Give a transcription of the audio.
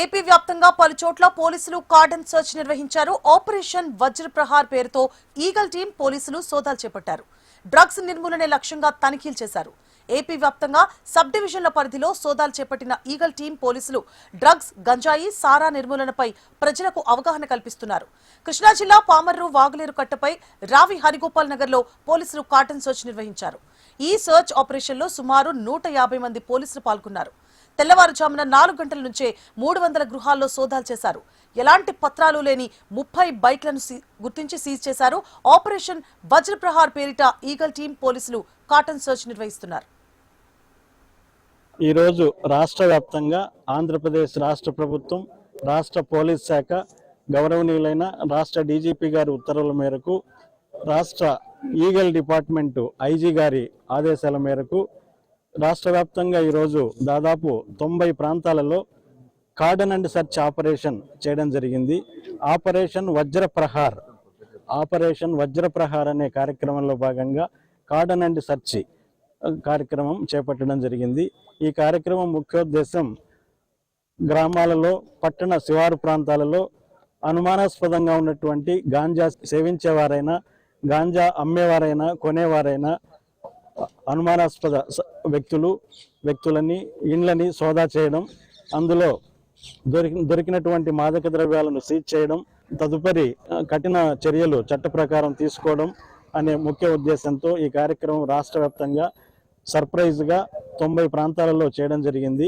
AP వ్యాప్తంగా పలు చోట్ల పోలీసులు కార్డన్ సర్చ్ నిర్వహించారు. ఆపరేషన్ వజ్రప్రహార్ పేరుతో ఈగల్ టీం పోలీసులు సోదాలు చేపట్టారు. డ్రగ్స్ నిర్మూలనే లక్ష్యంగా తనిఖీలు చేశారు. ఏపీ వ్యాప్తంగా సబ్ డివిజన్ల పరిధిలో సోదాలు చేపట్టిన ఈగల్ టీం పోలీసులు డ్రగ్స్, గంజాయి, సారా నిర్మూలనపై ప్రజలకు అవగాహన కల్పిస్తున్నారు. కృష్ణా జిల్లా పామర్రు వాగులేరు కట్టపై రావి హరిగోపాల్ నగర్ లో పోలీసులు కార్డన్ సర్చ్ నిర్వహించారు. ఈ సర్చ్ ఆపరేషన్ లో సుమారు 150 మంది పోలీసులు పాల్గొన్నారు. తెల్లవారుజామున 4 గంటల నుంచే 300 గృహాల్లో సోదాలు చేశారు. ఎలాంటి పత్రాలు లేని 30 బైక్లను గుర్తించి సీజ్ చేశారు. ఆపరేషన్ వజ్రప్రహార్ పేరిట ఈగల్ టీం పోలీసులు కార్డన్ సర్చ్ నిర్వహిస్తున్నారు. ఈ రోజు రాష్ట్ర వ్యాప్తంగా ఆంధ్రప్రదేశ్ రాష్ట్ర ప్రభుత్వం, రాష్ట్ర పోలీస్ శాఖ, గౌరవనీయులైన రాష్ట్ర డీజీపీ గారి ఉత్తర్వుల మేరకు, రాష్ట్ర ఈగల్ డిపార్ట్మెంటు ఐజీ గారి ఆదేశాల మేరకు రాష్ట్ర వ్యాప్తంగా ఈరోజు దాదాపు 90 ప్రాంతాలలో కార్డన్ అండ్ సర్చ్ ఆపరేషన్ చేయడం జరిగింది. ఆపరేషన్ వజ్రప్రహార్ అనే కార్యక్రమంలో భాగంగా కార్డన్ అండ్ సర్చ్ కార్యక్రమం చేపట్టడం జరిగింది. ఈ కార్యక్రమం ముఖ్యోద్దేశం గ్రామాలలో, పట్టణ శివారు ప్రాంతాలలో అనుమానాస్పదంగా ఉన్నటువంటి గాంజా సేవించేవారైనా, గాంజా అమ్మేవారైనా, కొనేవారైనా, అనుమానాస్పద వ్యక్తులని ఇండ్లని సోదా చేయడం, అందులో దొరికినటువంటి మాదక ద్రవ్యాలను సీజ్ చేయడం, తదుపరి కఠిన చర్యలు చట్ట ప్రకారం తీసుకోవడం అనే ముఖ్య ఉద్దేశంతో ఈ కార్యక్రమం రాష్ట్ర వ్యాప్తంగా సర్ప్రైజ్గా 90 ప్రాంతాలలో చేయడం జరిగింది.